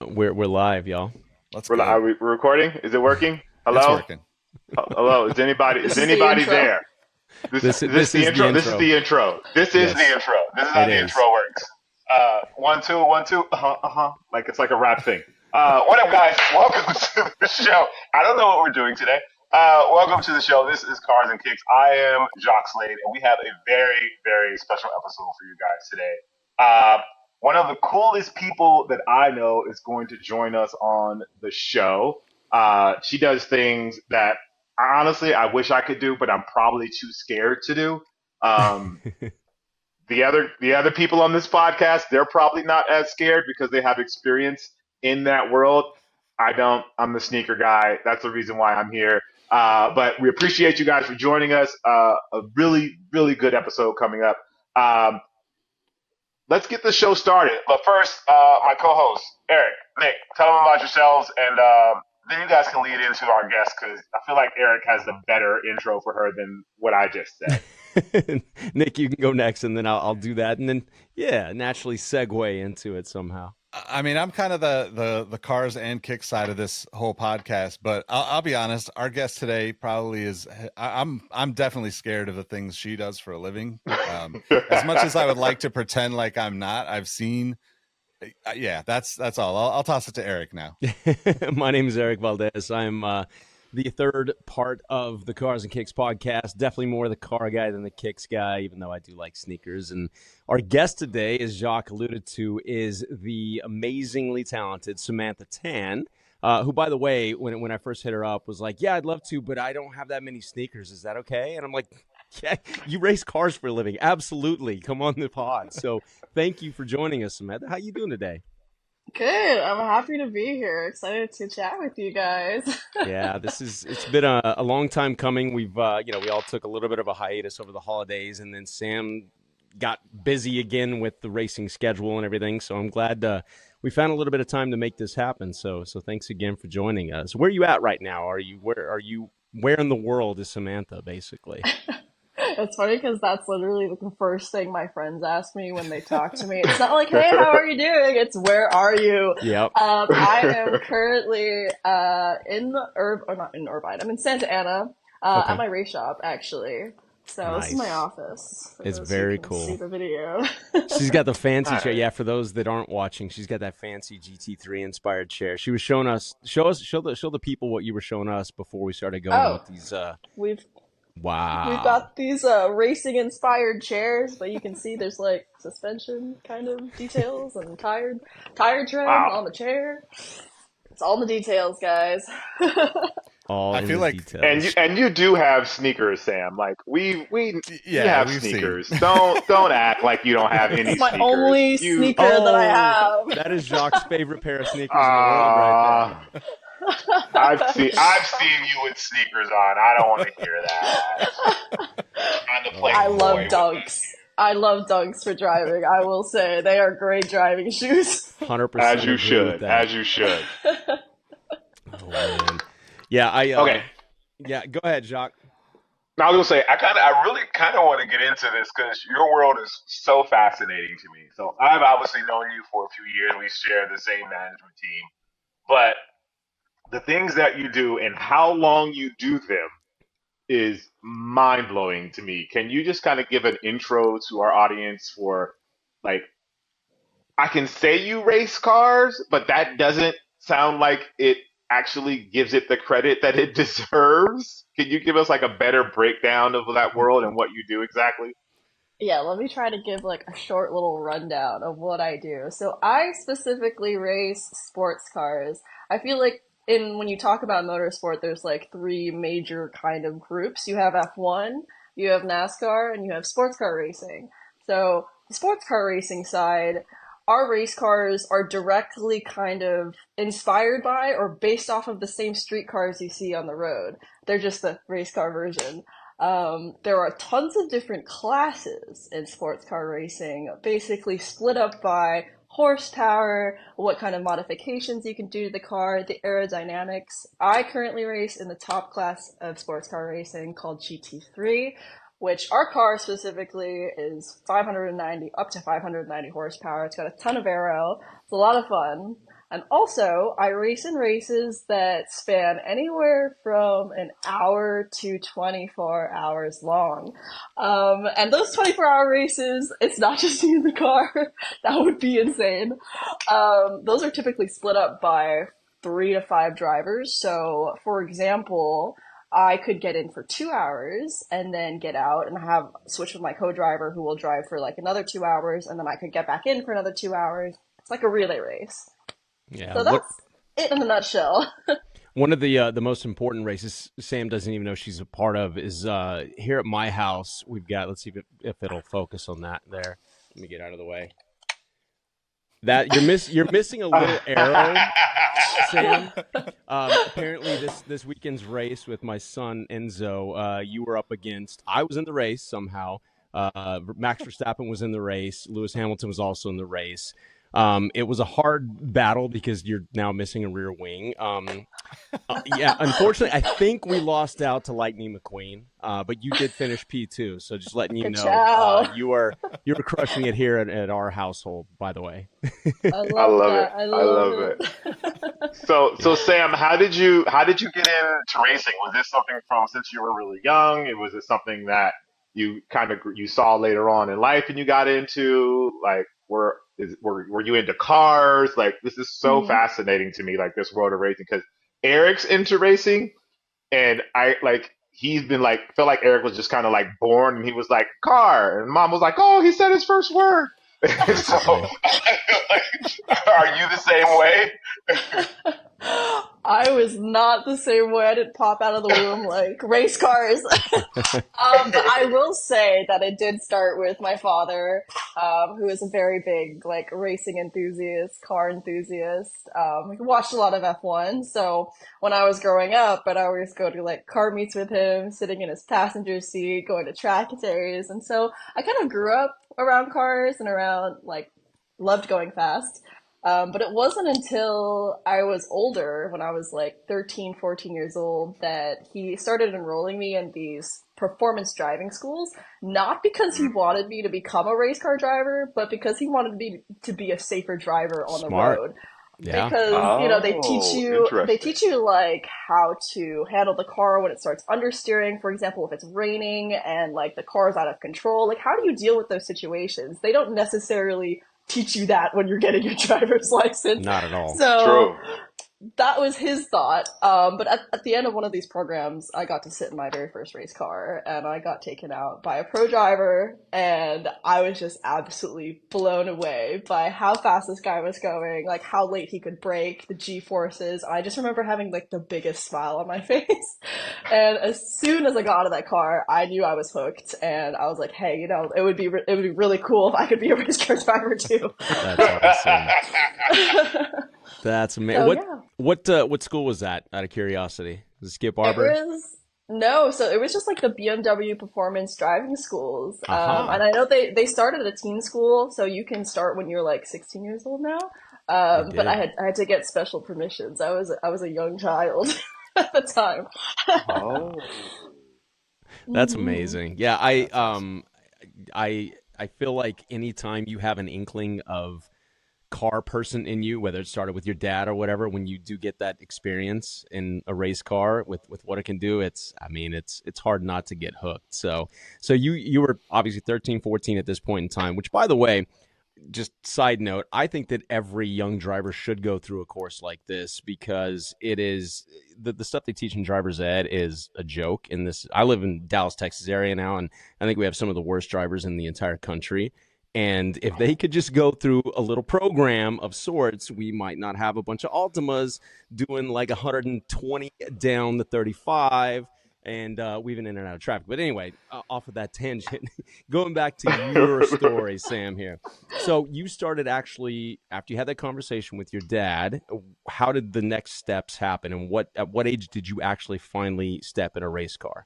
We're live, y'all. Let's Are go. we recording? Is it working? It's Hello? working. Hello? Is anybody This is the intro. there? Is this This the is the intro? This is intro. the intro. This is the Yes, intro. This is how it the is. intro works. 1 2 1 2. Like it's like a rap thing. What up, guys? Welcome to the show. I don't know what we're doing today. Welcome to the show. This is Cars and Kicks. I am Jacques Slade, and we have a very, very special episode for you guys today. One of the coolest people that I know is going to join us on the show. She does things that honestly I wish I could do, but I'm probably too scared to do. Um, the other people on this podcast, they're probably not as scared because they have experience in that world. I don't. I'm the sneaker guy. That's the reason why I'm here. But we appreciate you guys for joining us. A really, really good episode coming up. Um, let's get the show started. But first, my co-host Eric, Nick, tell them about yourselves, and then you guys can lead into our guest because I feel like Eric has the better intro for her than what I just said. Nick, you can go next, and then I'll do that, and then naturally segue into it somehow. I mean, I'm kind of the cars and kick side of this whole podcast, but I'll be honest. Our guest today probably is. I'm definitely scared of the things she does for a living. As much as I would like to pretend like I'm not, I've seen. Yeah, that's all. I'll toss it to Eric now. My name is Eric Valdez. I'm the third part of the Cars and Kicks podcast. Definitely more the car guy than the kicks guy, even though I do like sneakers. And our guest today, as Jacques alluded to, is the amazingly talented Samantha Tan, who, by the way, when I first hit her up, was like, yeah, I'd love to, but I don't have that many sneakers. Is that okay? And I'm like, yeah, you race cars for a living. Absolutely. Come on the pod. So thank you for joining us, Samantha. How you doing today? Good. I'm happy to be here. Excited to chat with you guys. Yeah, it's been a long time coming. We've, we all took a little bit of a hiatus over the holidays, and then Sam got busy again with the racing schedule and everything. So I'm glad we found a little bit of time to make this happen. So thanks again for joining us. Where are you at right now? Where in the world is Samantha, basically? It's funny because that's literally the first thing my friends ask me when they talk to me. It's not like, hey, how are you doing? It's, where are you? Yep. I am currently not in Irvine. I'm in Santa Ana Okay. at my race shop, actually. So Nice. This is my office. For It's those very who can cool. See the video. She's got the fancy Hi. chair. Yeah, for those that aren't watching, she's got that fancy GT3 inspired chair. She was showing us, show the people what you were showing us before we started going with these. We've Wow. We've got these racing inspired chairs, but you can see there's like suspension kind of details and tire trim Wow. on the chair. It's all in the details, guys. All I in feel the like- details. And you do have sneakers, Sam. Like we Yeah, have we've sneakers. seen. don't act like you don't have any It's my sneakers. only You- sneaker that I have. That is Jacques' favorite pair of sneakers in the world right there. I've seen you with sneakers on. I don't want to hear that. Trying to play I love boy with dunks. I love dunks for driving. I will say they are great driving shoes. 100%. As you agree with should. that. As you should. Oh, man. Yeah, Okay. Yeah, go ahead, Jacques. Now I was gonna say I really kind of want to get into this because your world is so fascinating to me. So I've obviously known you for a few years. We share the same management team, but the things that you do and how long you do them is mind blowing to me. Can you just kind of give an intro to our audience for, like, I can say you race cars, but that doesn't sound like it actually gives it the credit that it deserves. Can you give us like a better breakdown of that world and what you do exactly? Yeah, let me try to give like a short little rundown of what I do. So I specifically race sports cars. I feel like when you talk about motorsport, there's like three major kind of groups. You have F1, you have NASCAR, and you have sports car racing. So the sports car racing side, our race cars are directly kind of inspired by or based off of the same street cars you see on the road. They're just the race car version. There are tons of different classes in sports car racing, basically split up by horsepower, what kind of modifications you can do to the car, the aerodynamics. I currently race in the top class of sports car racing called GT3, which our car specifically is 590 up to 590 horsepower. It's got a ton of aero. It's a lot of fun. And also, I race in races that span anywhere from an hour to 24 hours long. And those 24-hour races, it's not just me in the car. That would be insane. Those are typically split up by 3 to 5 drivers. So, for example, I could get in for 2 hours and then get out and have switch with my co-driver who will drive for like another 2 hours, and then I could get back in for another 2 hours. It's like a relay race. Yeah. So that's it in a nutshell. One of the most important races Sam doesn't even know she's a part of is here at my house. We've got. Let's see if it'll focus on that there. Let me get out of the way. That you're missing a little arrow, Sam. Apparently, this weekend's race with my son Enzo, you were up against. I was in the race somehow. Max Verstappen was in the race. Lewis Hamilton was also in the race. It was a hard battle because you're now missing a rear wing. Yeah, unfortunately, I think we lost out to Lightning McQueen, but you did finish P2. So just letting you Good know, job. you were crushing it here at our household. By the way, I I love love it. that. I I love love it. it. So Sam, how did you get into racing? Was this something from since you were really young? Was it something that you kind of you saw later on in life and you got into? Like, were you into cars? Like, this is so Mhm. fascinating to me, like this world of racing, because Eric's into racing, and I like he's been like felt like Eric was just kind of like born, and he was like car, and mom was like, oh, he said his first word. So basically. I feel like, are you the same way? I was not the same way. I didn't pop out of the womb like race cars. But I will say that it did start with my father, who is a very big like racing enthusiast, car enthusiast. He watched a lot of F1. So when I was growing up, I'd always go to like car meets with him, sitting in his passenger seat, going to track days. And so I kind of grew up around cars and around like loved going fast. But it wasn't until I was older, when I was like 13, 14 years old, that he started enrolling me in these performance driving schools, not because he wanted me to become a race car driver, but because he wanted me to be a safer driver on the Smart. road. Yeah. Because, Oh, they interesting. teach you like how to handle the car when it starts understeering, for example, if it's raining and like the car is out of control. Like, how do you deal with those situations? They don't necessarily teach you that when you're getting your driver's license. Not at all. So True. that was his thought. But at the end of one of these programs, I got to sit in my very first race car, and I got taken out by a pro driver, and I was just absolutely blown away by how fast this guy was going, like how late he could brake, the G forces. I just remember having like the biggest smile on my face. And as soon as I got out of that car, I knew I was hooked, and I was like, hey, it would be really cool if I could be a race car driver too. That's awesome. That's amazing. So yeah. What school was that? Out of curiosity, was it Skip It Barber? was no, so it was just like the BMW performance driving schools, Aha. and I know they started at a teen school, so you can start when you're like 16 years old now. They But did. I had to get special permissions. I was a young child at the time. Oh. That's Hmm. amazing. Yeah, That's awesome. I feel like anytime you have an inkling of car person in you, whether it started with your dad or whatever, when you do get that experience in a race car with what it can do, it's hard not to get hooked. So you were obviously 13, 14 at this point in time, which by the way, just side note, I think that every young driver should go through a course like this because it is the stuff they teach in driver's ed is a joke. In this, I live in Dallas, Texas area now, and I think we have some of the worst drivers in the entire country. And if they could just go through a little program of sorts, we might not have a bunch of Altimas doing like 120 down the 35 and weaving in and out of traffic. But anyway, off of that tangent, going back to your story, Sam, here. So you started actually after you had that conversation with your dad. How did the next steps happen, and at what age did you actually finally step in a race car?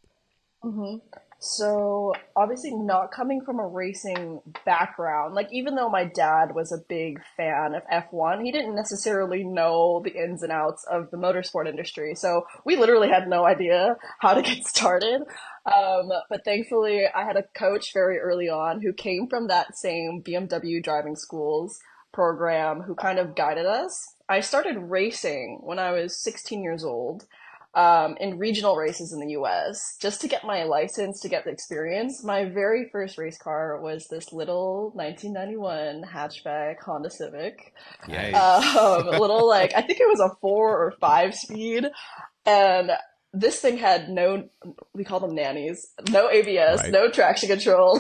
Hmm. So, obviously, not coming from a racing background, like, even though my dad was a big fan of F1, he didn't necessarily know the ins and outs of the motorsport industry. So, we literally had no idea how to get started. But thankfully, I had a coach very early on who came from that same BMW driving schools program who kind of guided us. I started racing when I was 16 years old, in regional races in the US, just to get my license, to get the experience. My very first race car was this little 1991 hatchback Honda Civic. Nice. Little, like, I think it was a 4 or 5 speed. And this thing had no, we call them nannies, no ABS, Right. no traction control,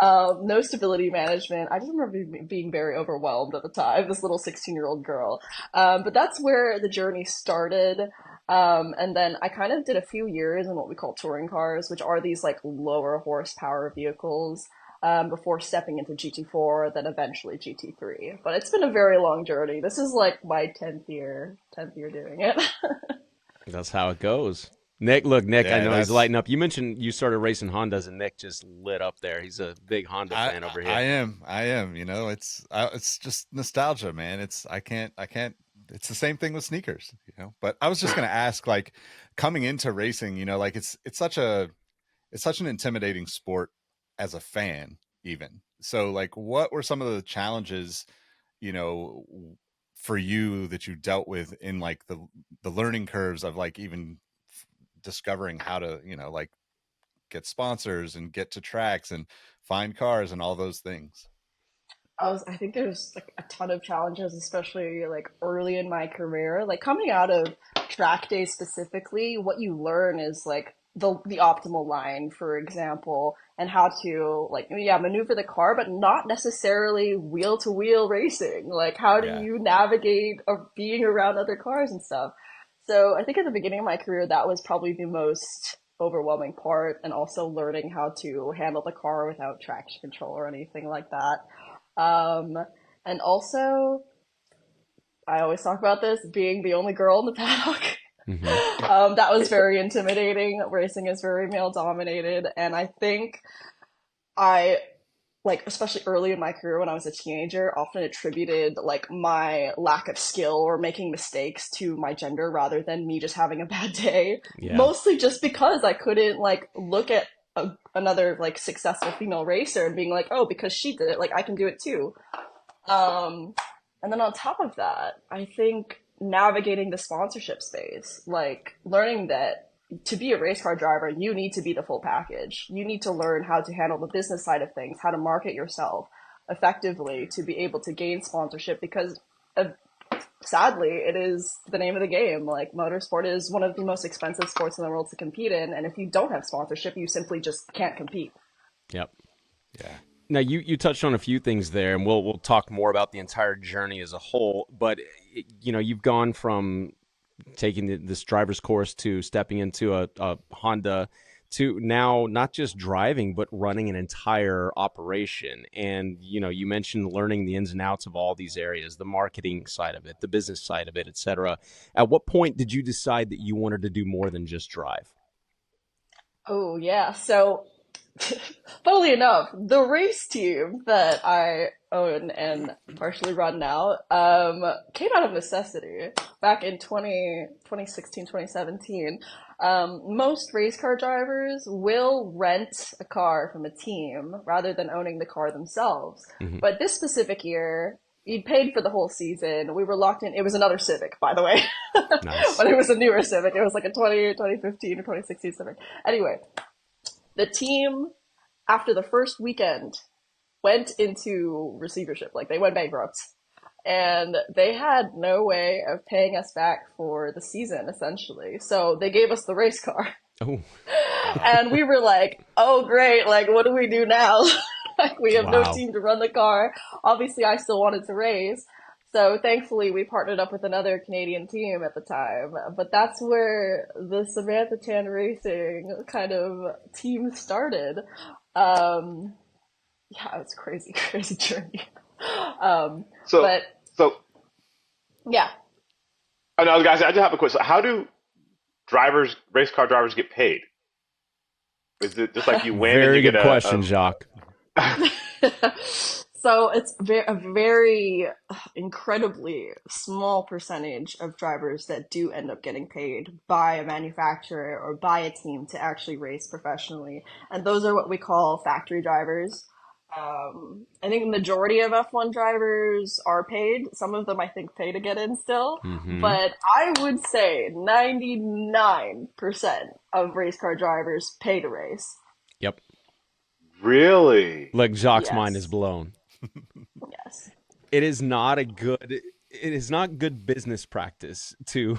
no stability management. I just remember being very overwhelmed at the time, this little 16-year-old girl. But that's where the journey started. And then I kind of did a few years in what we call touring cars, which are these like lower horsepower vehicles. Before stepping into GT4, then eventually GT3. But it's been a very long journey. This is like my 10th year doing it. That's how it goes. Nick, look, Nick, I Yeah, know he's that's lighting up. You mentioned you started racing Hondas, and Nick just lit up there. He's a big Honda fan over I here. am. You know, it's just nostalgia, man. I can't. It's the same thing with sneakers, you know. But I was just gonna ask, like, coming into racing, you know, like it's such an intimidating sport as a fan, even. So, like, what were some of the challenges, you know, for you that you dealt with in like the learning curves of like even discovering how to, you know, like get sponsors and get to tracks and find cars and all those things. I think there's like a ton of challenges, especially like early in my career. Like coming out of track day specifically, what you learn is like the optimal line, for example, and how to like yeah, maneuver the car, but not necessarily wheel to wheel racing. Like how do Yeah. you navigate being around other cars and stuff? So I think at the beginning of my career, that was probably the most overwhelming part, and also learning how to handle the car without traction control or anything like that. Um, and also, I always talk about this, being the only girl in the paddock. Hmm. That was very intimidating. Racing is very male dominated, and I think I like especially early in my career when I was a teenager, often attributed like my lack of skill or making mistakes to my gender rather than me just having a bad day. Yeah. Mostly just because I couldn't like look at another like successful female racer and being like, oh, because she did it, like I can do it too. Um, and then on top of that, I think navigating the sponsorship space, like learning that to be a race car driver, you need to be the full package. You need to learn how to handle the business side of things, how to market yourself effectively to be able to gain sponsorship because sadly, it is the name of the game. Like, motorsport is one of the most expensive sports in the world to compete in, and if you don't have sponsorship, you simply just can't compete. Yep. Yeah. Now you touched on a few things there, and we'll talk more about the entire journey as a whole. But you know, you've gone from taking this driver's course to stepping into a Honda to now not just driving but running an entire operation. And you know, you mentioned learning the ins and outs of all these areas, the marketing side of it, the business side of it, etc. At what point did you decide that you wanted to do more than just drive? Oh, yeah. So, funnily enough, the race team that I own and partially run now came out of necessity back in 2016, 2017. Most race car drivers will rent a car from a team rather than owning the car themselves. Hmm. But this specific year, you paid for the whole season. We were locked in. It was another Civic, by the way. Nice. But it was a newer Civic. It was like a 2015 or 2016 Civic. Anyway, the team, after the first weekend, went into receivership. Like, they went bankrupt. And they had no way of paying us back for the season, essentially. So they gave us the race car. Oh, Wow. And we were like, oh, great. Like, what do we do now? Like, we have no wow. team to run the car. Obviously, I still wanted to race. So thankfully, we partnered up with another Canadian team at the time. But that's where the Samantha Tan Racing kind of team started. Um, yeah, it's crazy, crazy journey. Um, So, but so, yeah. I know, guys. I just have a question. How do race car drivers, get paid? Is it just like you win and you Very get good question, Jacques. So it's a very incredibly small percentage of drivers that do end up getting paid by a manufacturer or by a team to actually race professionally. And those are what we call factory drivers. I think the majority of F1 drivers are paid. Some of them I think pay to get in still. Mm-hmm. But I would say 99% of race car drivers pay to race. Yep. Really? Like Jacques' mind is Yes. blown. Yes. It is not a good. It is not good business practice to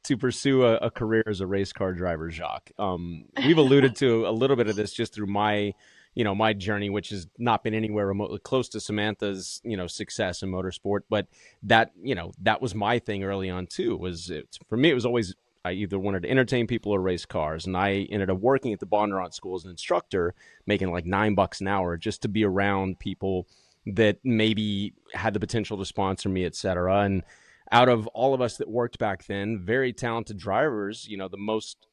to pursue a career as a race car driver, Jacques. We've alluded to a little bit of this just through my, my journey, which has not been anywhere remotely close to Samantha's, success in motorsport. But that was my thing early on too. For me, it was always I either wanted to entertain people or race cars, and I ended up working at the Bondurant School as an instructor, making like $9 an hour just to be around people that maybe had the potential to sponsor me, et cetera. And out of all of us that worked back then, very talented drivers, the most,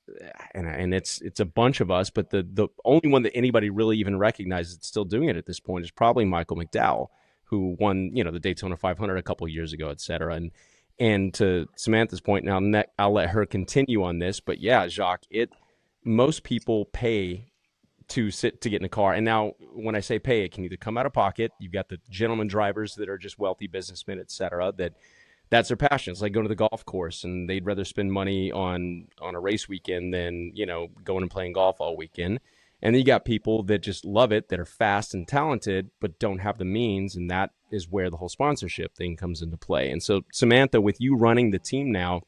and it's a bunch of us, but the only one that anybody really even recognizes that's still doing it at this point is probably Michael McDowell, who won, the Daytona 500 a couple of years ago, et cetera. And to Samantha's point, now I'll let her continue on this, but yeah, Jacques, most people pay to get in a car. And now when I say pay, it can either come out of pocket. You've got the gentleman drivers that are just wealthy businessmen, et cetera, that's their passion. It's like going to the golf course and they'd rather spend money on a race weekend than, going and playing golf all weekend. And then you got people that just love it, that are fast and talented, but don't have the means. And that is where the whole sponsorship thing comes into play. And so, Samantha, with you running the team now,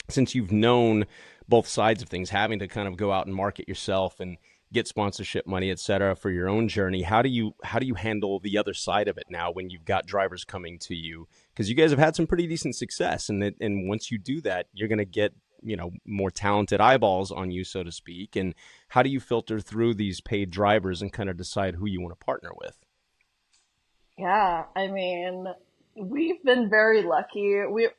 since you've known both sides of things, having to kind of go out and market yourself and get sponsorship money, et cetera, for your own journey, how do you handle the other side of it now when you've got drivers coming to you? Because you guys have had some pretty decent success, and once you do that, you're going to get more talented eyeballs on you, so to speak. And how do you filter through these paid drivers and kind of decide who you want to partner with? Yeah, I mean, we've been very lucky. It's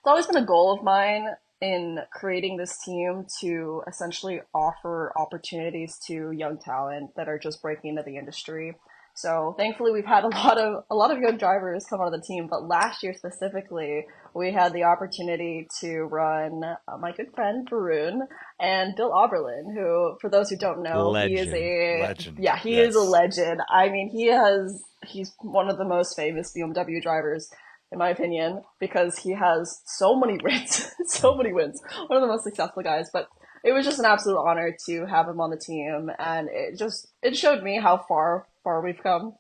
always been a goal of mine in creating this team to essentially offer opportunities to young talent that are just breaking into the industry. So thankfully, we've had a lot of young drivers come onto the team. But last year specifically, we had the opportunity to run my good friend Varun and Bill Oberlin, who, for those who don't know, he is Legend. he is a legend. I mean, he's one of the most famous BMW drivers in my opinion, because he has so many wins, so many wins. One of the most successful guys, but it was just an absolute honor to have him on the team, and it showed me how far we've come.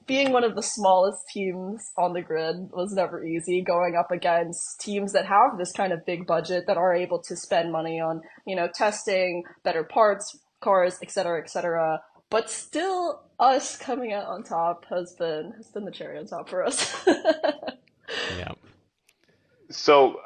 Being one of the smallest teams on the grid was never easy, going up against teams that have this kind of big budget that are able to spend money on, testing, better parts, cars, etc., etc. But still, us coming out on top has been the cherry on top for us. Yeah. So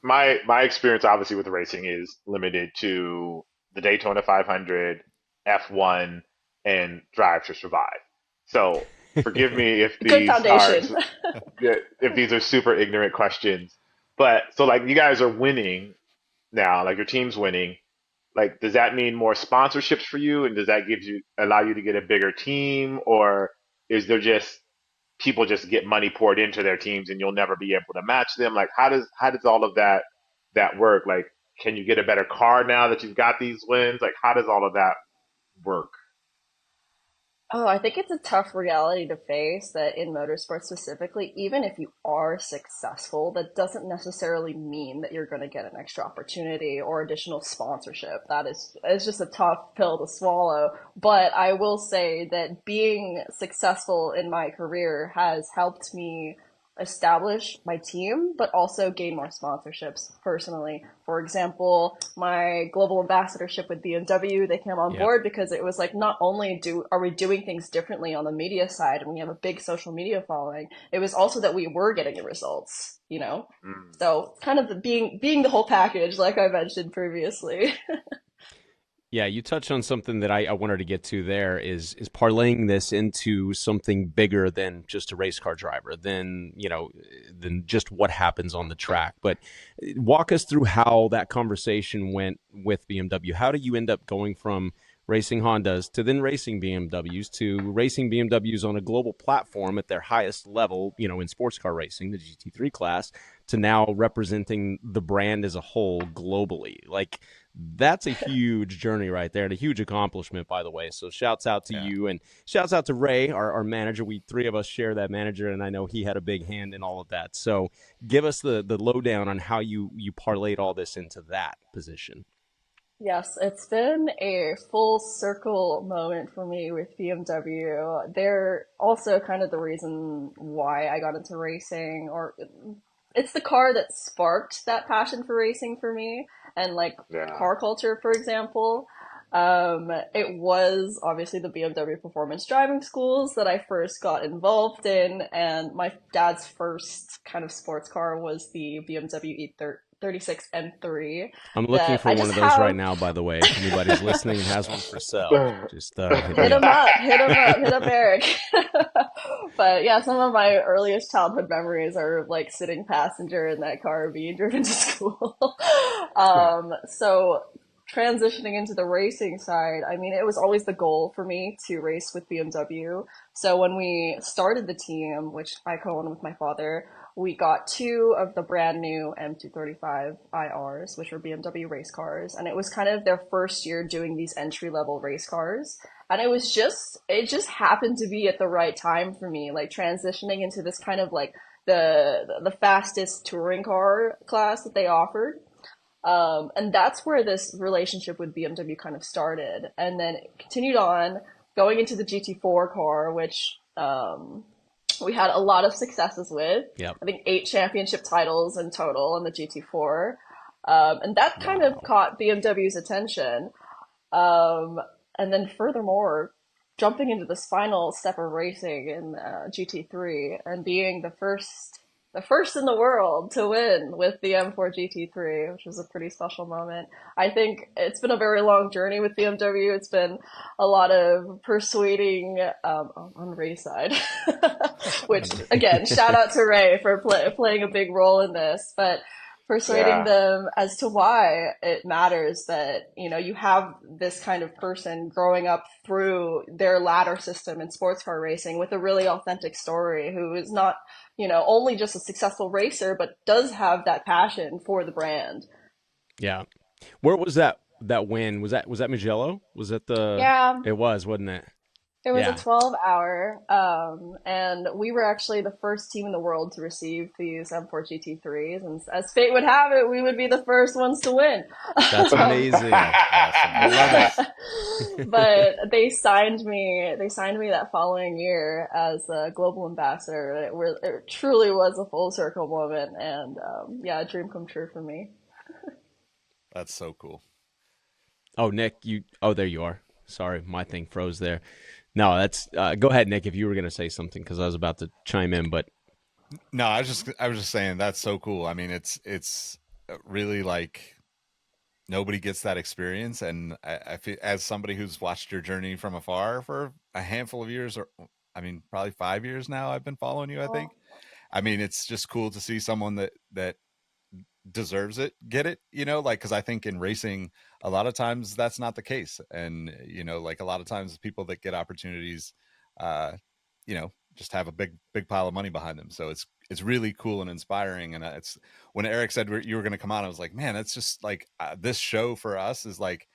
my experience obviously with racing is limited to the Daytona 500, F1, and Drive to Survive. So forgive me if Good these are foundation. if these are super ignorant questions, but so like you guys are winning now, like your team's winning. Like, does that mean more sponsorships for you, and does that allow you to get a bigger team, or is there just people just get money poured into their teams and you'll never be able to match them? Like, how does all of that work? Like, can you get a better car now that you've got these wins? Like, how does all of that work? Oh, I think it's a tough reality to face that in motorsports specifically, even if you are successful, that doesn't necessarily mean that you're going to get an extra opportunity or additional sponsorship. That is, it's just a tough pill to swallow. But I will say that being successful in my career has helped me establish my team, but also gain more sponsorships personally. For example, my global ambassadorship with BMW, they came on Yep. board because it was like not only are we doing things differently on the media side and we have a big social media following, it was also that we were getting the results. Mm. So kind of being the whole package, like I mentioned previously. Yeah, you touched on something that I wanted to get to there is parlaying this into something bigger than just a race car driver, than just what happens on the track. But walk us through how that conversation went with BMW. How did you end up going from racing Hondas to then racing BMWs to racing BMWs on a global platform at their highest level, in sports car racing, the GT3 class, to now representing the brand as a whole globally. Like, that's a huge journey right there and a huge accomplishment, by the way. So shouts out to you and shouts out to Ray, our manager. We three of us share that manager, and I know he had a big hand in all of that. So give us the lowdown on how you parlayed all this into that position. Yes, it's been a full circle moment for me with BMW. They're also kind of the reason why I got into racing, or it's the car that sparked that passion for racing for me, and like Yeah. car culture, for example. It was obviously the BMW performance driving schools that I first got involved in, and my dad's first kind of sports car was the BMW E36 M3 I'm looking that for I one just of those right have. now, by the way. If anybody's listening and has one for sale, just hit Hit me him up. up, hit up Eric. But yeah, some of my earliest childhood memories are of like sitting passenger in that car being driven to school. So transitioning into the racing side, I mean, it was always the goal for me to race with BMW. So when we started the team, which I co-owned with my father, we got two of the brand new M235 IRs, which were BMW race cars, and it was kind of their first year doing these entry level race cars. And it just happened to be at the right time for me, like transitioning into this kind of like the fastest touring car class that they offered. And that's where this relationship with BMW kind of started, and then it continued on going into the GT4 car, which we had a lot of successes with. Yep. I think 8 championship titles in total on the GT4, and that kind of Wow. caught BMW's attention. Um, and then furthermore, jumping into this final step of racing in GT3 and being the first in the world to win with the M4 GT3, which was a pretty special moment. I think it's been a very long journey with BMW. It's been a lot of persuading on Ray's side, which again, shout out to Ray for playing a big role in this, but persuading Yeah. them as to why it matters that, you have this kind of person growing up through their ladder system in sports car racing with a really authentic story, who is not, only just a successful racer, but does have that passion for the brand. Yeah. Where was that win? Was that Mugello? Was that the Yeah, It was, wasn't it? it was a Yeah. 12-hour, and we were actually the first team in the world to receive these M4 GT3s, and as fate would have it, we would be the first ones to win. That's amazing. I love it. But they signed me that following year as a global ambassador. It truly was a full circle moment, and yeah, a dream come true for me. That's so cool. Oh, Nick, there you are. Sorry, my thing froze there. No, that's go ahead, Nick, if you were going to say something, because I was about to chime in, but No, I was just saying that's so cool. I mean, it's really like nobody gets that experience, and I feel, as somebody who's watched your journey from afar for a handful of years, or I mean, probably 5 years now, I've been following you. I Oh, think. I mean, it's just cool to see someone that deserves it get it, like, because I think in racing a lot of times that's not the case, and like a lot of times people that get opportunities uh just have a big pile of money behind them, so it's really cool and inspiring. And it's when Eric said you were going to come on, I was like, man, that's just like this show for us is like,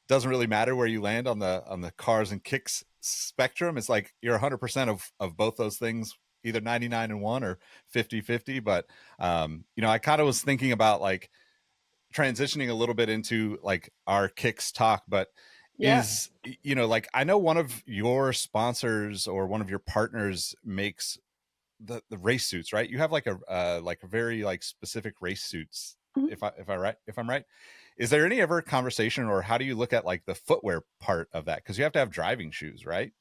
doesn't really matter where you land on the cars and kicks spectrum. It's like you're 100% of both those things, either 99 and 1 or 50-50. But I kind of was thinking about like transitioning a little bit into like our kicks talk, but yeah. like I know one of your sponsors or one of your partners makes the race suits, right? You have like a very like specific race suits, Mhm. if I'm right. Is there any ever conversation, or how do you look at like the footwear part of that? Because you have to have driving shoes, right?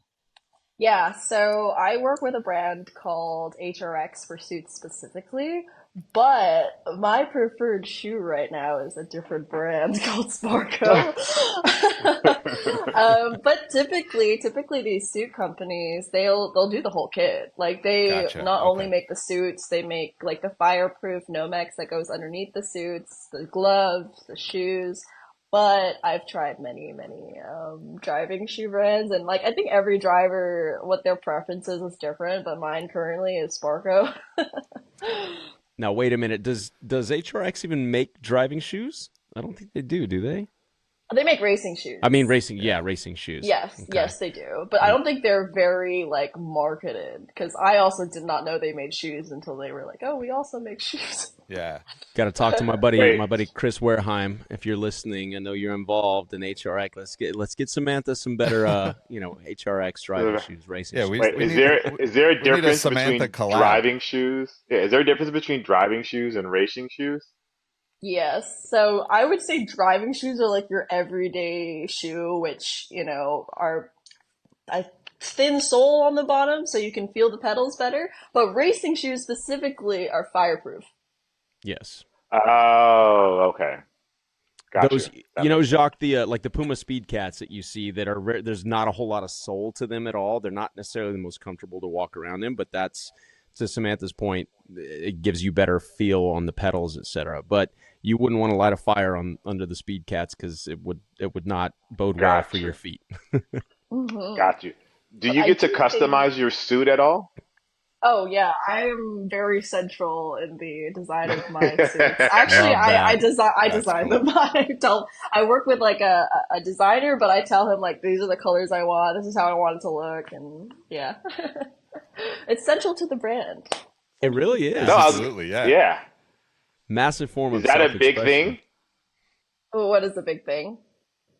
Yeah, so I work with a brand called HRX for suits specifically, but my preferred shoe right now is a different brand called Sparko. But typically these suit companies, they'll do the whole kit. Like they Gotcha. not only Okay. make the suits, they make like the fireproof Nomex that goes underneath the suits, the gloves, the shoes, But I've tried many, many driving shoe brands, and like I think every driver, what their preferences is different. But mine currently is Sparko. Now, wait a minute. Does HRX even make driving shoes? I don't think they do. Do they? They make racing shoes. I mean, racing. Yeah, racing shoes. Yes, Okay. yes, they do. But I don't think they're very like marketed because I also did not know they made shoes until they were like, "Oh, we also make shoes." Yeah. Got to talk to my buddy, Wait. Chris Wareheim. If you're listening, I know you're involved in HRX. Let's get Samantha some better, HRX driving shoes, racing Yeah, shoes. Wait, we is need there a we need a difference Samantha between collab. driving shoes? Yeah, is there a difference between driving shoes and racing shoes? Yes, so I would say driving shoes are like your everyday shoe, which, are a thin sole on the bottom so you can feel the pedals better. But racing shoes specifically are fireproof. Yes. Oh, okay. Got you. Those, That makes sense. Jacques, the like the Puma Speed Cats that you see that are there's not a whole lot of sole to them at all. They're not necessarily the most comfortable to walk around in, but that's to Samantha's point. It gives you better feel on the pedals, etc. But you wouldn't want to light a fire on under the Speed Cats because it would not bode well for Got your you. feet. Hmm. Got you. Do But you I get to do think, customize your suit at all? oh yeah, I am very central in the design of my suits. Actually, Love that. I That's design cool. them. I work with like a designer, but I tell him like these are the colors I want. This is how I want it to look, and yeah, it's central to the brand. It Central to the really No, is. brand. It's Absolutely, yeah. yeah. massive form Is of that a big self-expression. thing? Oh, what is the big thing?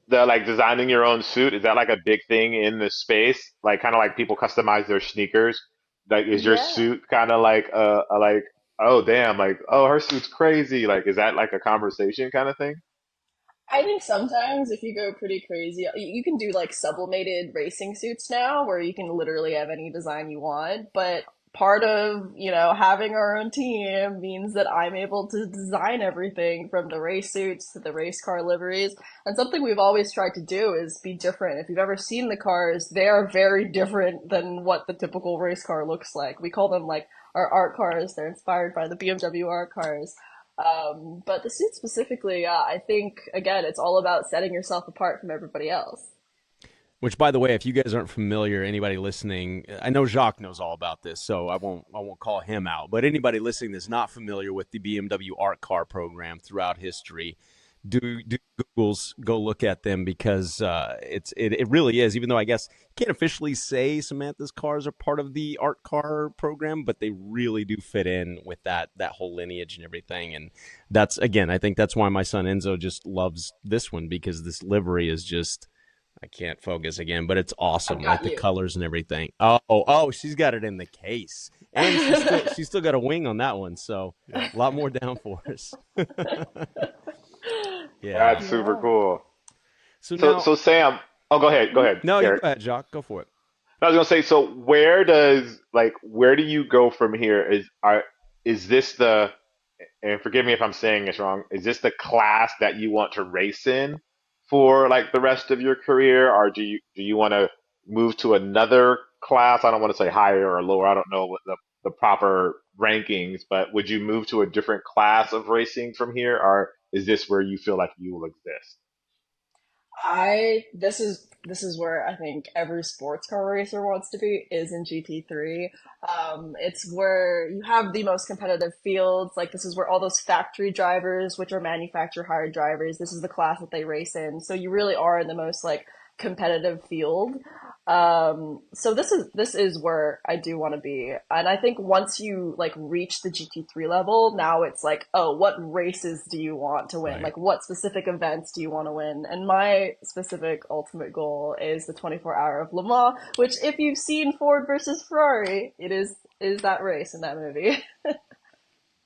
The like designing your own suit, is that like a big thing in the space? Like kind of like people customize their sneakers. Like is your Yeah. suit kind of like a like oh damn like oh her suit's crazy like is that like a conversation kind of thing? I think sometimes if you go pretty crazy, you can do like sublimated racing suits now where you can literally have any design you want. But part of, having our own team means that I'm able to design everything from the race suits to the race car liveries. And something we've always tried to do is be different. If you've ever seen the cars, they are very different than what the typical race car looks like. We call them like our art cars. They're inspired by the BMW art cars. But the suit specifically, I think again, it's all about setting yourself apart from everybody else. Which, by the way, if you guys aren't familiar, anybody listening, I know Jacques knows all about this, so I won't call him out. But anybody listening that's not familiar with the BMW Art Car program throughout history, do Google's go look at them because it really is. Even though I guess you can't officially say Samantha's cars are part of the Art Car program, but they really do fit in with that whole lineage and everything. And that's again, I think that's why my son Enzo just loves this one because this livery is just I can't focus again, but it's I've awesome, like got the you. colors and everything. Oh, she's got it in the case, and she's still got a wing on that one, so Yeah. a lot more downforce. Yeah. That's super Yeah. could. So So now, so Sam, oh go ahead, no, you go Derek. ahead, Jacques. Go for it. I was gonna say, so where do you go from here? Is this the and forgive me if I'm saying this wrong, is this the class that you want to race in for like the rest of your career, or do you want to move to another class? I don't want to say higher or lower. I don't know what the proper rankings, but would you move to a different class of racing from here, or is this where you feel like you will exist? I this is where I think every sports car racer wants to be is in GT3. It's where you have the most competitive fields. Like this is where all those factory drivers, which are manufacturer hired drivers, this is the class that they race in. So you really are in the most like competitive field. So this is where I do want to be. And I think once you like reach the GT3 level, now it's like, oh, what races do you want to win? Right. Like what specific events do you want to win? And my specific ultimate goal is the 24 hour of Le Mans, which if you've seen Ford versus Ferrari, it is that race in that movie.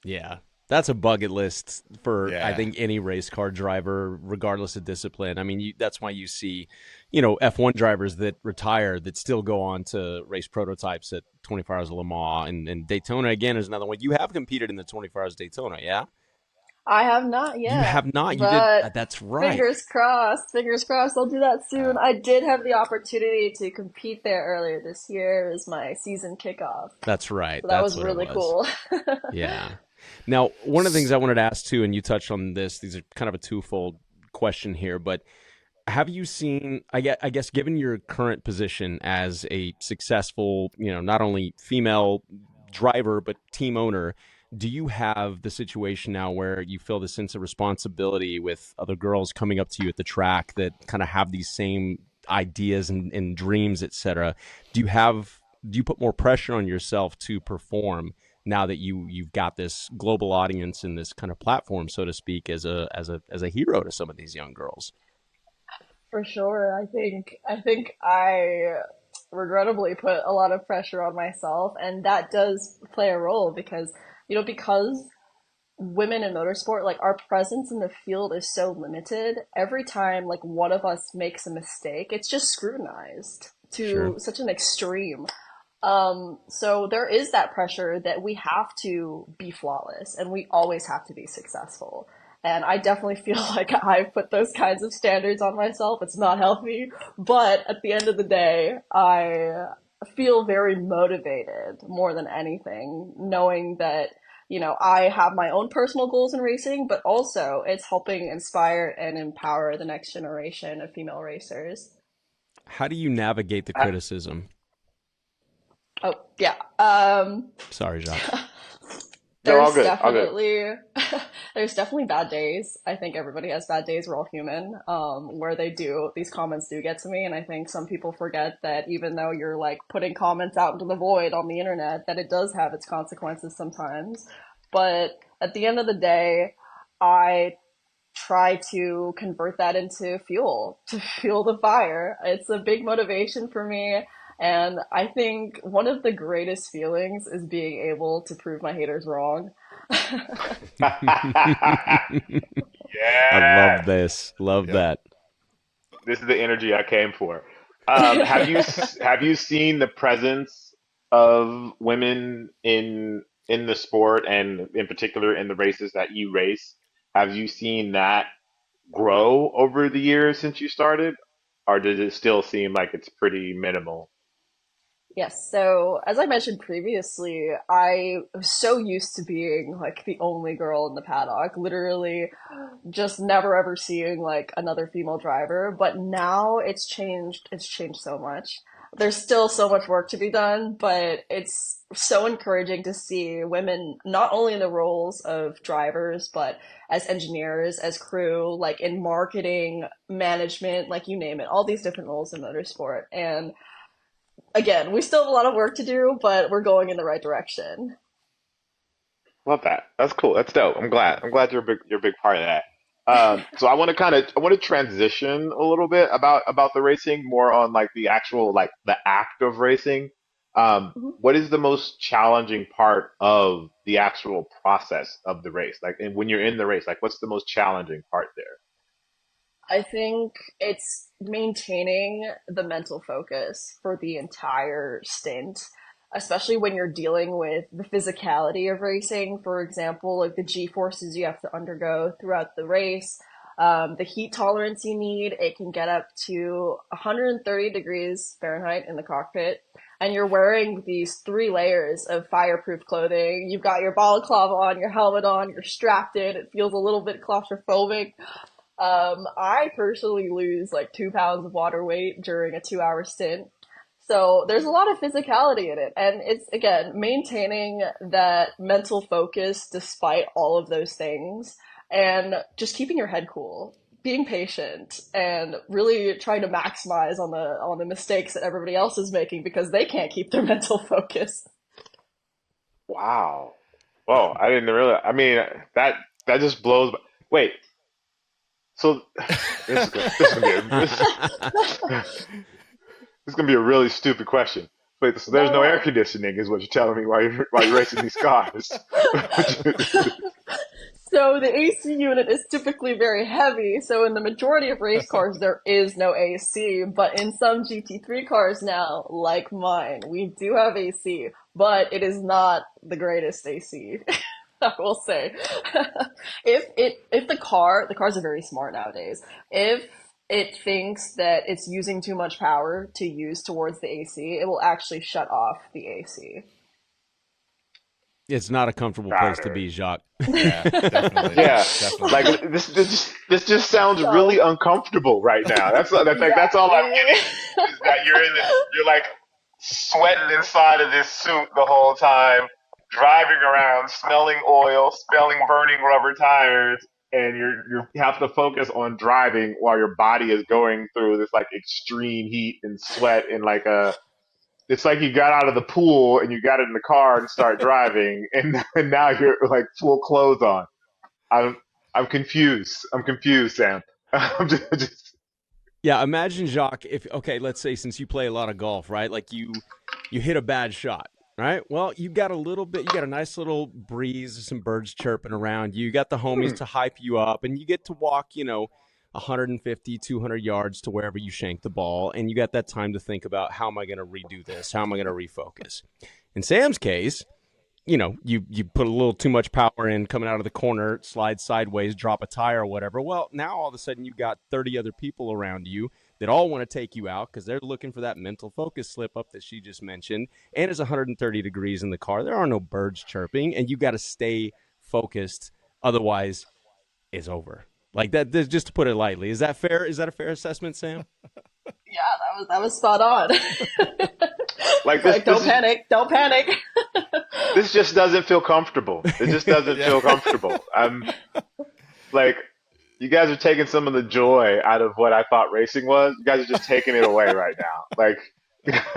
Yeah, that's a bucket list for I Yeah. think any race car driver, regardless of discipline. I mean, that's why you see, F1 drivers that retire that still go on to race prototypes at 24 Hours of Le Mans and Daytona again is another one. You have competed in the 24 Hours of Daytona, yeah? I have not You yet, have not. You did. but That's right. fingers crossed, I'll do that soon. Uh, I did have the opportunity to compete there earlier this year. It was my season kickoff. That's right. So that That's was what it really was. cool. Yeah. Now, one of the things I wanted to ask too, and you touched on this, these are kind of a twofold question here, but have you seen, I guess, given your current position as a successful, not only female driver, but team owner, do you have the situation now where you feel the sense of responsibility with other girls coming up to you at the track that kind of have these same ideas and dreams, etc.? Do you put more pressure on yourself to perform now that you've got this global audience and this kind of platform, so to speak, as a hero to some of these young girls? For sure. I think I regrettably put a lot of pressure on myself, and that does play a role because, because women in motorsport, like our presence in the field is so limited. Every time like one of us makes a mistake, it's just scrutinized Sure. to such an extreme. So there is that pressure that we have to be flawless and we always have to be successful. And I definitely feel like I've put those kinds of standards on myself. It's not healthy, but at the end of the day, I feel very motivated more than anything, knowing that, I have my own personal goals in racing, but also it's helping inspire and empower the next generation of female racers. How do you navigate the Uh, criticism? Oh, yeah. Sorry, Jacques. no, all There's good, all good. definitely there's definitely bad days. I think everybody has bad days. We're all human. Where these comments do get to me, and I think some people forget that even though you're like putting comments out into the void on the internet, that it does have its consequences sometimes. But at the end of the day, I try to convert that into fuel to fuel the fire. It's a big motivation for me. And I think one of the greatest feelings is being able to prove my haters wrong. I love Yes, this. Love Yep. that. this is the energy I came for. Have you seen the presence of women in the sport and in particular in the races that you race? Have you seen that grow over the years since you started, or does it still seem like it's pretty minimal? Yes, so as I mentioned previously, I was so used to being like the only girl in the paddock, literally just never ever seeing like another female driver, but now it's changed so much. There's still so much work to be done, but it's so encouraging to see women not only in the roles of drivers, but as engineers, as crew, like in marketing, management, like you name it, all these different roles in motorsport. And again, we still have a lot of work to do, but we're going in the right direction. Love that. That's cool. That's dope. I'm glad. I'm glad you're a big part of that. So I want to transition a little bit about the racing more on like the actual like the act of racing. Mhm. What is the most challenging part of the actual process of the race? Like, and when you're in the race, like, what's the most challenging part there? I think it's maintaining the mental focus for the entire stint, especially when you're dealing with the physicality of racing. For example, like the G forces you have to undergo throughout the race, the heat tolerance you need. It can get up to 130 degrees Fahrenheit in the cockpit. And you're wearing these three layers of fireproof clothing. You've got your balaclava on, your helmet on, you're strapped in. It feels a little bit claustrophobic. I personally lose like 2 pounds of water weight during a 2 hour stint. So there's a lot of physicality in it. And it's, again, maintaining that mental focus despite all of those things and just keeping your head cool, being patient and really trying to maximize on the mistakes that everybody else is making because they can't keep their mental focus. Wow. Whoa, I didn't realize. I mean, that that just blows. Wait, so this is gonna be this is gonna be a really stupid question. Wait, so there's No, no air no. conditioning, is what you're telling me while you're racing these cars? So the AC unit is typically very heavy. So in the majority of race cars, there is no AC. But in some GT3 cars now, like mine, we do have AC, but it is not the greatest AC. I will say, if the cars are very smart nowadays. If it thinks that it's using too much power to use towards the AC, it will actually shut off the AC. It's not a comfortable place to Battered. be, Jacques. Yeah, definitely, Yeah, definitely. like this just sounds really So, uncomfortable right now. That's like that's all I'm exactly. getting is that you're like sweating inside of this suit the whole time, driving around, smelling oil, smelling burning rubber tires, and you have to focus on driving while your body is going through this like extreme heat and sweat and like a it's like you got out of the pool and you got in the car and start driving and now you're like full clothes on. I'm I'm confused. I'm confused, Sam. I'm just Yeah, imagine Jacques if okay, let's say since you play a lot of golf, right? Like you hit a bad shot, right? Well, you got a little bit, you got a nice little breeze, some birds chirping around you. You got the homies to hype you up and you get to walk, 150, 200 yards to wherever you shank the ball and you got that time to think about how am I going to redo this? How am I going to refocus? In Sam's case, you put a little too much power in coming out of the corner, slide sideways, drop a tire or whatever. Well, now all of a sudden you've got 30 other people around you that all want to take you out because they're looking for that mental focus slip up that she just mentioned. And it's 130 degrees in the car. There are no birds chirping, and you got to stay focused. Otherwise, it's over. Like that, just to put it lightly. Is that fair? Is that a fair assessment, Sam? Yeah, that was spot on. like Like, don't panic, don't panic. this just doesn't feel comfortable. It just doesn't Yeah. feel comfortable. I'm like you guys are taking some of the joy out of what I thought racing was. You guys are just taking it away right now. Like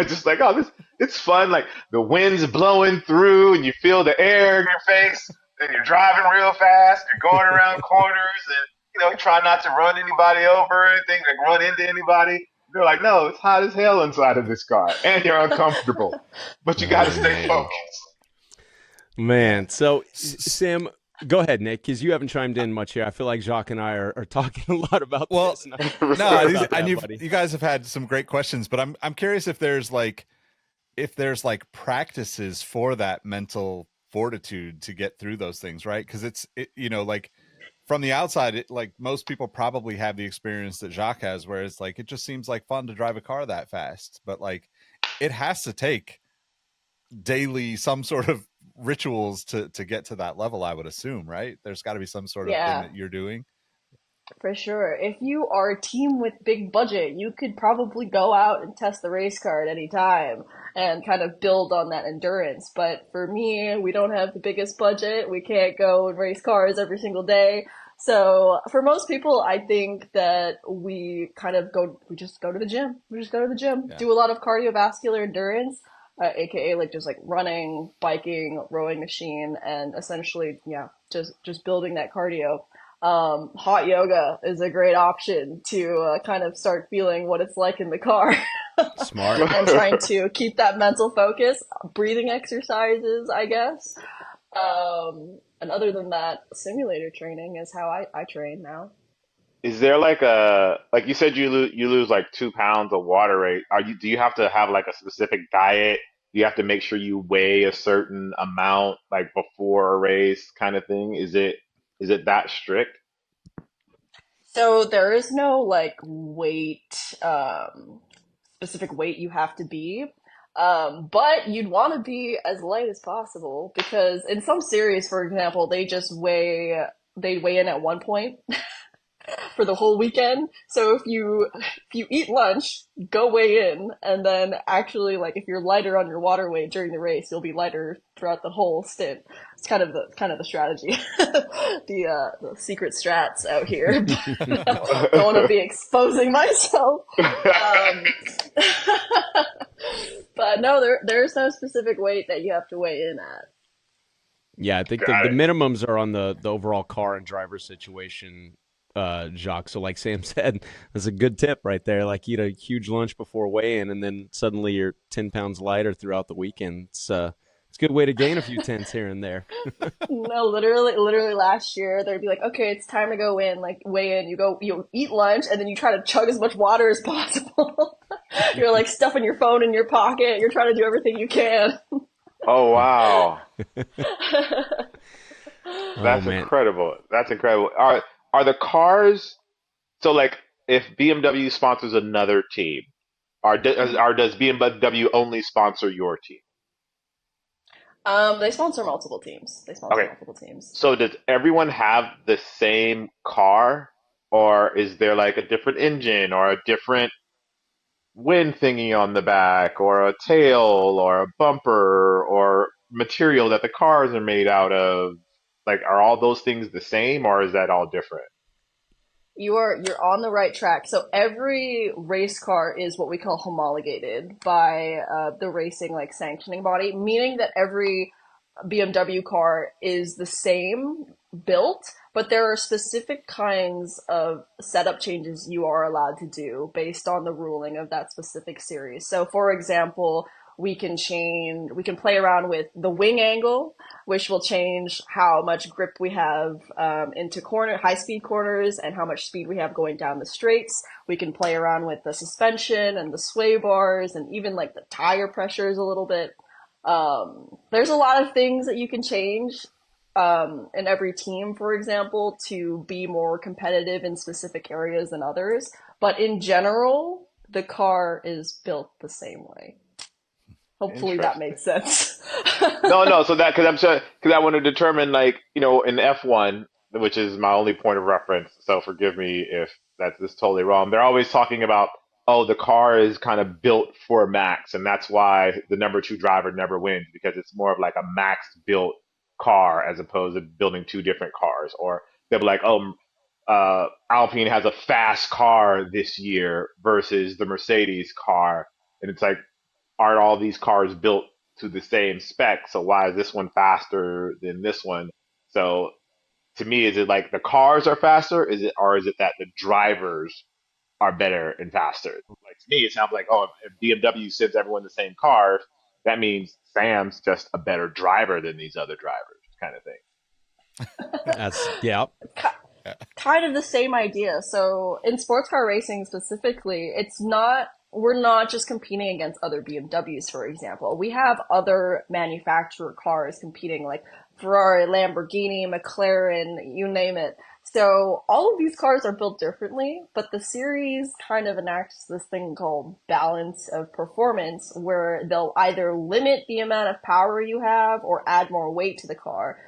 just like, oh, this it's fun. Like the wind's blowing through and you feel the air in your face and you're driving real fast, you're going around corners and try not to run anybody over or anything, like run into anybody. They're like, no, it's hot as hell inside of this car and you're uncomfortable. But you gotta Oh stay man, focused. Yeah. man. So S- Sam, go ahead, Nick, because you haven't chimed in much here. I feel like Jacques and I are talking a lot about Well, this, and I'm no, sorry these, about and that, you've buddy. you guys have had some great questions, but I'm curious if there's like practices for that mental fortitude to get through those things, right? Because like from the outside, like most people probably have the experience that Jacques has, where it's like it just seems like fun to drive a car that fast, but like it has to take daily some sort of rituals to get to that level. I would assume, right? There's got to be some sort of thing Yeah, that you're doing. for sure. If you are a team with big budget, you could probably go out and test the race car at any time and kind of build on that endurance. But for me, we don't have the biggest budget. We can't go and race cars every single day. So for most people, I think that we just go to the gym. We just go to the gym, Yeah. do a lot of cardiovascular endurance, aka like just like running, biking, rowing machine, and essentially, yeah, just building that cardio. Hot yoga is a great option to kind of start feeling what it's like in the car Smart. and trying to keep that mental focus. Breathing exercises, I guess. And other than that, simulator training is how I train now. Is there like a like you said you lose like 2 pounds of water weight? Are you do you have to have like a specific diet? Do you have to make sure you weigh a certain amount like before a race kind of thing? Is it that strict? So there is no like specific weight you have to be. But you'd want to be as light as possible because in some series, for example, they weigh in at 1 point for the whole weekend. So if you eat lunch, go weigh in, and then actually like if you're lighter on your water weight during the race, you'll be lighter throughout the whole stint. It's kind of the strategy, the secret strats out here. Don't want to be exposing myself. Um, but no, there's no specific weight that you have to weigh in at. Yeah, I think the Got it. minimums are on the overall car and driver situation, Jacques. So, like Sam said, that's a good tip right there. Like, eat a huge lunch before weigh-in, and then suddenly you're 10 pounds lighter throughout the weekend. It's a good way to gain a few tenths here and there. No, literally last year they'd be like, okay, it's time to go in, like weigh in. You eat lunch, and then you try to chug as much water as possible. You're like stuffing your phone in your pocket. You're trying to do everything you can. Oh wow. Oh That's man, incredible. That's incredible. Are the cars so like if BMW sponsors another team, does BMW only sponsor your team? They sponsor multiple teams. Okay. Teams. So does everyone have the same car, or is there like a different engine or a different wind thingy on the back, or a tail, or a bumper, or material that the cars are made out of? Like, are all those things the same, or is that all different? You're on the right track. So every race car is what we call homologated by the racing like sanctioning body, meaning that every BMW car is the same built, but there are specific kinds of setup changes you are allowed to do based on the ruling of that specific series. So, for example, we can play around with the wing angle, which will change how much grip we have into high speed corners and how much speed we have going down the straights. We can play around with the suspension and the sway bars and even like the tire pressures a little bit. There's a lot of things that you can change in every team, for example, to be more competitive in specific areas than others. But in general, the car is built the same way. Hopefully that Interesting. made sense. No, no. So that because I'm sure because I want to determine like in F1, which is my only point of reference. So forgive me if that's just totally wrong. They're always talking about the car is kind of built for Max, and that's why the number two driver never wins because it's more of like a Max built car as opposed to building two different cars. Or they'll be like, Alpine has a fast car this year versus the Mercedes car, and it's like aren't all these cars built to the same spec? So why is this one faster than this one? So to me, is it like the cars are faster? Is it that the drivers are better and faster? Like to me, it sounds like if BMW sends everyone the same cars, that means Sam's just a better driver than these other drivers, kind of thing. That's yeah. Kind of the same idea. So in sports car racing specifically, we're not just competing against other BMWs, for example. We have other manufacturer cars competing like Ferrari, Lamborghini, McLaren, you name it. So all of these cars are built differently, but the series kind of enacts this thing called balance of performance where they'll either limit the amount of power you have or add more weight to the car.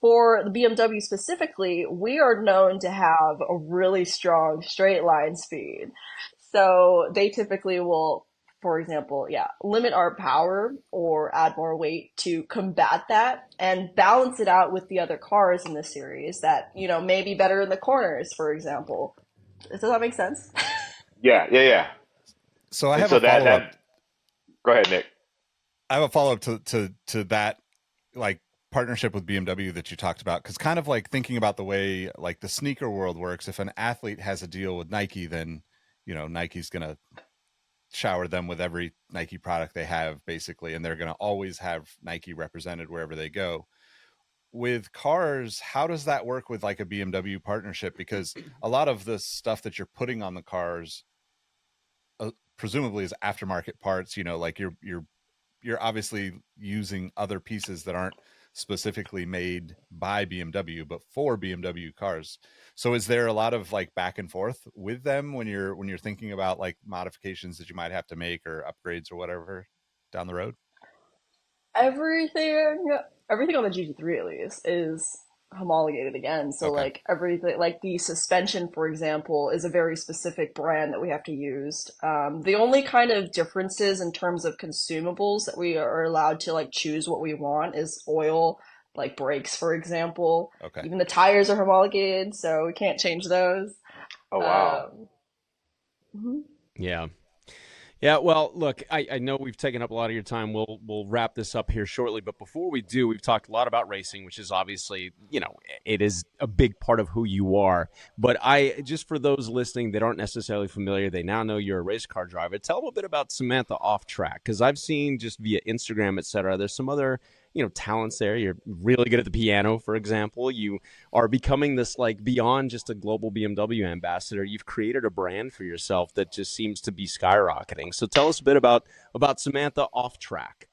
For the BMW specifically, we are known to have a really strong straight line speed. So they typically will, for example, limit our power or add more weight to combat that and balance it out with the other cars in the series that, may be better in the corners, for example. Does that make sense? Yeah, yeah, yeah. So I And have so a that follow up. that go ahead, Nick. I have a follow up to that, like partnership with BMW that you talked about, because kind of like thinking about the way like the sneaker world works. If an athlete has a deal with Nike, then Nike's gonna shower them with every Nike product they have, basically, and they're gonna always have Nike represented wherever they go. With cars, how does that work with like a BMW partnership? Because a lot of the stuff that you're putting on the cars presumably is aftermarket parts, like you're obviously using other pieces that aren't specifically made by BMW but for BMW cars. So is there a lot of like back and forth with them when you're thinking about like modifications that you might have to make or upgrades or whatever down the road? everything everything on the GT3 at least is homologated again. So Okay. like everything, like the suspension, for example, is a very specific brand that we have to use. The only kind of differences in terms of consumables that we are allowed to like choose what we want is oil, like brakes, for example. Okay. Even the tires are homologated, so we can't change those. Oh wow. Um, mhm. Yeah. Yeah, well, look, I know we've taken up a lot of your time. We'll wrap this up here shortly, but before we do, we've talked a lot about racing, which is obviously, it is a big part of who you are. But I just for those listening that aren't necessarily familiar, they now know you're a race car driver. Tell them a bit about Samantha off track, because I've seen just via Instagram, et cetera. There's some other talents there. You're really good at the piano, for example. You are becoming this like beyond just a global BMW ambassador. You've created a brand for yourself that just seems to be skyrocketing. So tell us a bit about Samantha off track.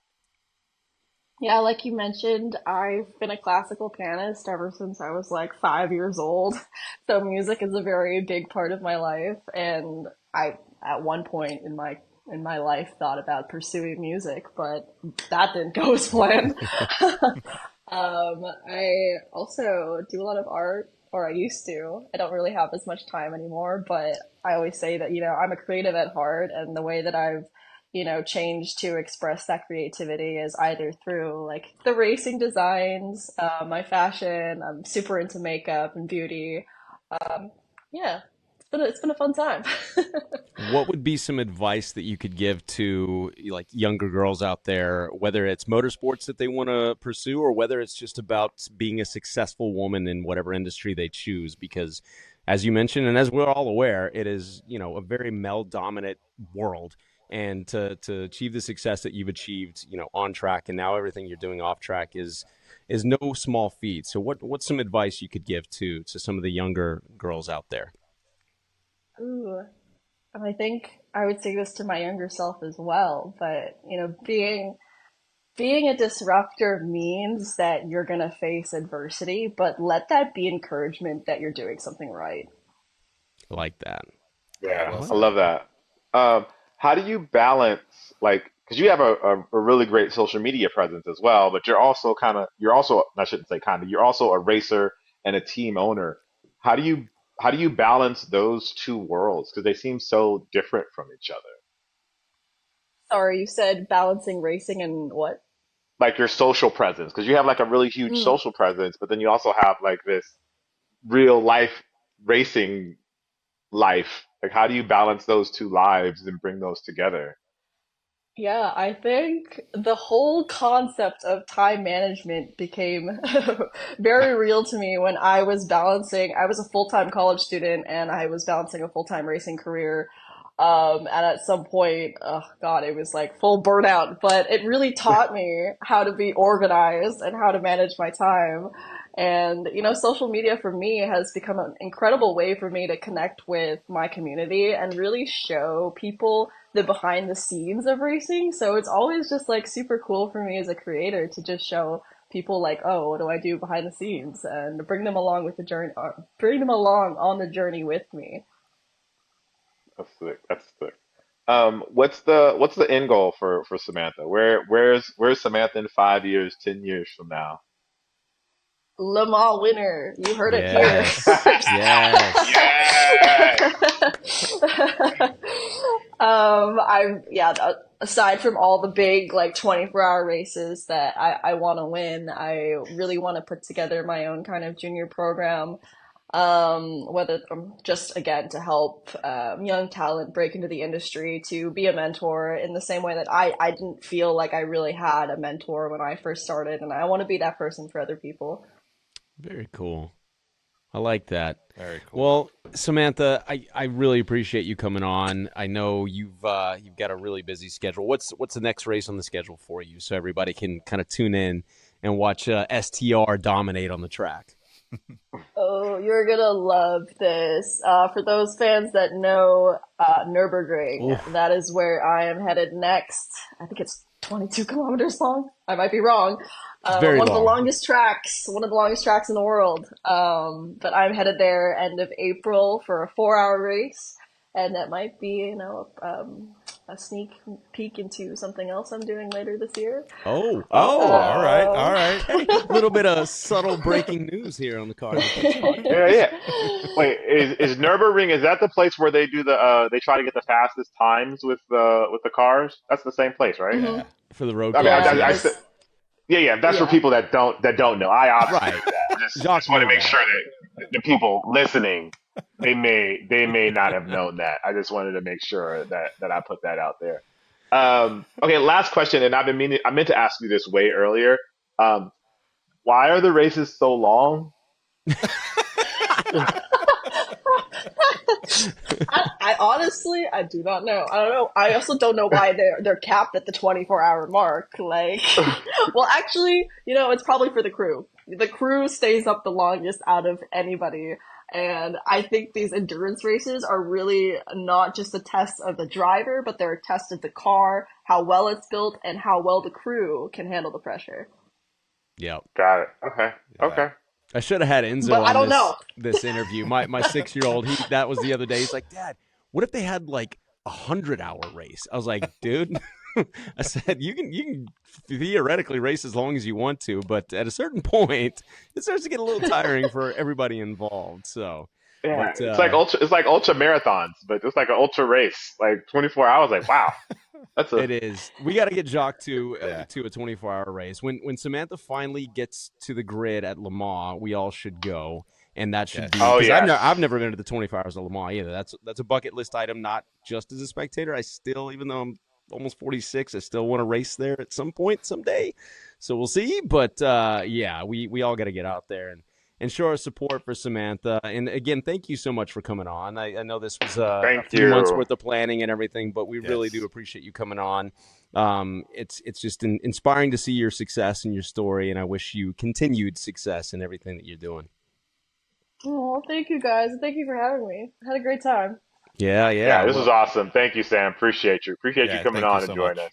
Yeah, like you mentioned, I've been a classical pianist ever since I was like 5 years old. So music is a very big part of my life. And at one point in my in my life thought about pursuing music, but that didn't go as planned. I also do a lot of art, or I used to. I don't really have as much time anymore, but I always say that, I'm a creative at heart, and the way that I've, changed to express that creativity is either through like the racing designs, my fashion. I'm super into makeup and beauty. Um, yeah, it's been a fun time. What would be some advice that you could give to like younger girls out there, whether it's motorsports that they want to pursue or whether it's just about being a successful woman in whatever industry they choose? Because as you mentioned, and as we're all aware, it is, a very male dominant world. And to achieve the success that you've achieved, on track, and now everything you're doing off track is no small feat. So what's some advice you could give to some of the younger girls out there? Ooh. And I think I would say this to my younger self as well, but being a disruptor means that you're gonna face adversity, but let that be encouragement that you're doing something right. I like that. Yeah, Yeah, well I said. love that. How do you balance like because you have a really great social media presence as well, but you're also I shouldn't say kind of you're also a racer and a team owner. How do you how do you balance those two worlds? Because they seem so different from each other. Sorry, you said balancing racing and what? Like your social presence, because you have like a really huge Mm. social presence, but then you also have like this real life racing life. Like how do you balance those two lives and bring those together? Yeah, I think the whole concept of time management became very real to me when I was a full-time college student and I was balancing a full-time racing career. And at some point, oh God, it was like full burnout, but it really taught me how to be organized and how to manage my time. And, social media for me has become an incredible way for me to connect with my community and really show people the behind the scenes of racing. So it's always just like super cool for me as a creator to just show people like, oh, what do I do behind the scenes and bring them along with the journey, bring them along on the journey with me. That's sick. That's sick. What's the end goal for Samantha? Where's Samantha in 5 years, 10 years from now? Le Mans winner, you heard it here. Yes. Yes. Yes. I'm yeah. Aside from all the big like 24-hour races that I want to win, I really want to put together my own kind of junior program. Whether just again to help young talent break into the industry, to be a mentor in the same way that I didn't feel like I really had a mentor when I first started, and I want to be that person for other people. Very cool. I like that. Very cool. Well, Samantha, I really appreciate you coming on. I know you've got a really busy schedule. What's the next race on the schedule for you, so everybody can kind of tune in and watch STR dominate on the track? Oh, you're gonna love this. For those fans that know Nürburgring, Oof, that is where I am headed next. I think it's 22 kilometers long. I might be wrong. it's very long. One of the longest tracks in the world. But I'm headed there end of April for a 4-hour race, and that might be, a sneak peek into something else I'm doing later this year. Oh, Oh, all right, Um, all right. A little bit of subtle breaking news here on the Cars and Kicks yeah, podcast. yeah. Wait, is Nürburgring, is that the place where they do they try to get the fastest times with the cars? That's the same place, right? hmm Yeah. For the road Okay, course, Yeah, I yes. there's yeah, yeah. That's for yeah. people that don't know. I obviously Right. knew that. Just Jacques want to knew make that. sure that the people listening they may not have known that. I just wanted to make sure that I put that out there. Okay, last question, and I meant to ask you this way earlier. Um, why are the races so long? I honestly, I do not know. I don't know. I also don't know why they're capped at the 24-hour mark. Like, well, actually, it's probably for the crew. The crew stays up the longest out of anybody. And I think these endurance races are really not just a test of the driver, but they're a test of the car, how well it's built, and how well the crew can handle the pressure. Yep. Got it. Okay. Yeah. Okay. I should have had Enzo But I on don't this know. this interview. My 6-year-old, that was the other day. He's like, Dad, what if they had like 100-hour race. I was like, dude, I said, you can theoretically race as long as you want to, but at a certain point, it starts to get a little tiring for everybody involved. So, Yeah, but it's like ultra marathons, but it's like an ultra race, like 24 hours. Like, wow, that's a it is. We got to get Jacques Yeah. to a 24-hour race. When Samantha finally gets to the grid at Le Mans, we all should go, and that should Yes. be oh because yes. I've never been to the 24 hours of Le Mans either. That's a bucket list item, not just as a spectator. I still, even though I'm almost 46, I still want to race there at some point someday. So we'll see. But yeah, we all got to get out there and show our support for Samantha. And again, thank you so much for coming on. I know this was a Thank few months you. worth of planning and everything, but we really do Yes. appreciate you coming on. It's just inspiring to see your success and your story, and I wish you continued success in everything that you're doing. Oh, thank you guys. Thank you for having me. Had a great time. Yeah, Yeah, this was well, awesome. Thank you, Sam. Appreciate you. Appreciate you Yeah. coming Thank you on and so joining much. us.